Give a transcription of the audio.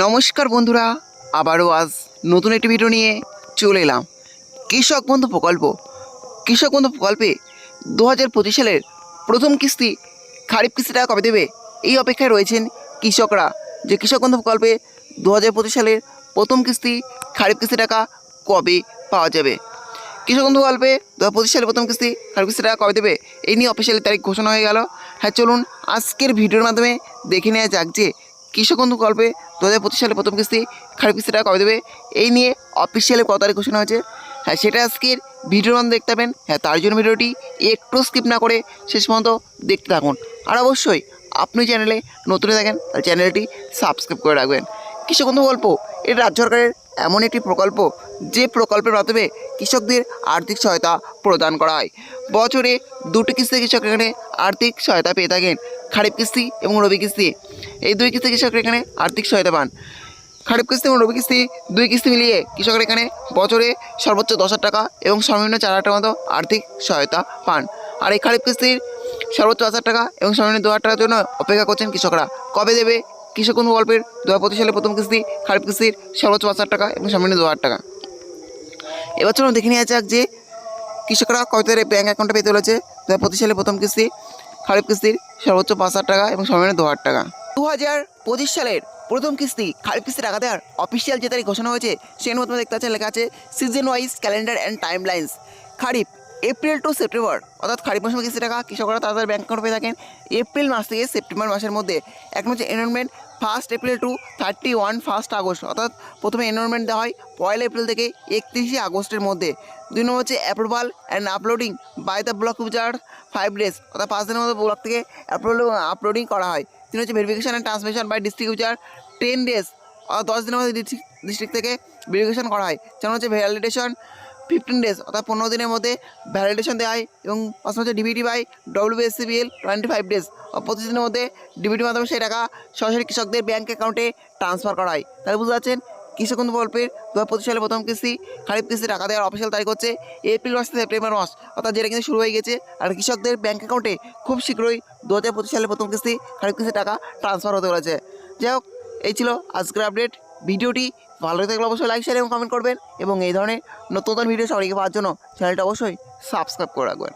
নমস্কার বন্ধুরা, আবারও আজ নতুন একটি ভিডিও নিয়ে চলে এলাম। কৃষক বন্ধু প্রকল্পে 2025 সালের প্রথম কিস্তি খারিফ কিস্তিটা কবে দেবে এই অপেক্ষায় রয়েছেন কৃষকরা। যে কৃষক বন্ধু প্রকল্পে 2025 সালের প্রথম কিস্তি খারিফ কিস্তি টাকা কবে পাওয়া যাবে। কৃষক বন্ধু প্রকল্পে 2025 সালের প্রথম কিস্তি খারিফ কিস্তি টাকা কবে দেবে এই নিয়ে অফিসিয়ালি তারিখ ঘোষণা হয়ে গেল। হ্যাঁ, চলুন আজকের ভিডিওর মাধ্যমে দেখে নেওয়া যাক যে কৃষক বন্ধু প্রকল্পে 2025 সালে প্রথম কিস্তি খারিফ কিস্তি টাকা কবে দেবে এই নিয়ে অফিসিয়ালি কত তারিখ ঘোষণা হয়েছে। হ্যাঁ, সেটা আজকের ভিডিওর মাধ্যমে দেখতে পাবেন। হ্যাঁ, তার জন্য ভিডিওটি একটু স্কিপ না করে শেষ পর্যন্ত দেখতে থাকুন। আর অবশ্যই আপনি চ্যানেলে নতুন থাকেন তাহলে চ্যানেলটি সাবস্ক্রাইব করে রাখবেন। কৃষক বন্ধু প্রকল্প এটা রাজ্য সরকারের এমন একটি প্রকল্প যে প্রকল্পের মাধ্যমে কৃষকদের আর্থিক সহায়তা প্রদান করা হয়। বছরে দুটি কিস্তি কৃষক এখানে আর্থিক সহায়তা পেয়ে থাকেন, খারিফ কিস্তি এবং রবি কিস্তি। এই দুই কিস্তি কৃষকরা এখানে আর্থিক সহায়তা পান। খারিফ কিস্তি এবং রবি কিস্তি দুই কিস্তি মিলিয়ে কৃষকরা এখানে বছরে সর্বোচ্চ 10,000 টাকা এবং সর্বনিম্ন 4,000 টাকার মতো আর্থিক সহায়তা পান। আর এই খারিফ কিস্তির সর্বোচ্চ 10,000 টাকা এবং সর্বনিম্ন 2,000 টাকার জন্য অপেক্ষা করছেন কৃষকরা। কবে দেবে কৃষক বন্ধু প্রকল্পের 2025 সালে প্রথম কিস্তি খারিফ কিস্তির সর্বোচ্চ 5,000 টাকা এবং সর্বনিম্ন 2,000 টাকা। এবার চলুন দেখে নেওয়া যাক যে কৃষকরা কত তারিখে ব্যাঙ্ক অ্যাকাউন্টে পেতে চলেছে 2025 সালে প্রথম কিস্তি খারিফ কিস্তির সর্বোচ্চ 5,000 টাকা এবং সর্বনিম্ন 2,000 টাকা। 2025 সালের প্রথম কিস্তি খারিফ কিস্তি টাকা দেওয়ার অফিসিয়াল যে তারিখ ঘোষণা হয়েছে সেই মধ্যে দেখতে পাচ্ছেন লেখা আছে season wise calendar and time lines. Kharif April to September অর্থাৎ খারিফ মৌসুমে কিস্তি টাকা কৃষকরা তাদের ব্যাঙ্ক অ্যাকাউন্টে পেয়ে থাকেন এপ্রিল মাস থেকে সেপ্টেম্বর মাসের মধ্যে। এক হচ্ছে এনরোলমেন্ট 1 এপ্রিল টু 1 আগস্ট, অর্থাৎ প্রথমে এনরোলমেন্ট দেওয়া হয় 1 এপ্রিল থেকে 31 আগস্টের মধ্যে। 2 নম্বর হচ্ছে approval and uploading by the block user 5 days, অর্থাৎ 5 দিনের মধ্যে ব্লক থেকে আপলোডিং করা হয়। 3 হচ্ছে verification and transmission by district user 10 days, অর্থাৎ 10 দিনের মধ্যে ডিস্ট্রিক্ট থেকে ভেরিফিকেশন করা হয়। 4 হচ্ছে ভ্যালিডেশন 15 ডেজ, অর্থাৎ 15 দিনের মধ্যে ভ্যালিডেশন দেওয়া হয়। এবং 5 হচ্ছে ডিবিটি বাই WBSCBL 25 ডেজ, 25 দিনের মধ্যে ডিবিটির মাধ্যমে সেই টাকা সরাসরি কৃষকদের ব্যাঙ্ক অ্যাকাউন্টে ট্রান্সফার করা হয়। তাহলে বুঝতে পারছেন কৃষক বন্ধু প্রকল্পের 2025 সালে প্রথম কিস্তি খারিফ কিস্তি টাকা দেওয়ার অফিসিয়াল তারিখ হচ্ছে এপ্রিল মাস থেকে সেপ্টেম্বর মাস, অর্থাৎ যেটা কিন্তু শুরু হয়ে গেছে। আর কৃষকদের ব্যাঙ্ক অ্যাকাউন্টে খুব শীঘ্রই 2025 সালে প্রথম কিস্তি খারিফ কিস্তি টাকা ট্রান্সফার হতে চলেছে। যাই হোক, এই ছিল আজকের আপডেট। ভিডিওটি ভালো লাগলে অবশ্যই লাইক, শেয়ার এবং কমেন্ট করবেন এবং এই ধরনের নতুন নতুন ভিডিও সবাইকে পাওয়ার জন্য চ্যানেলটা অবশ্যই সাবস্ক্রাইব করে রাখবেন।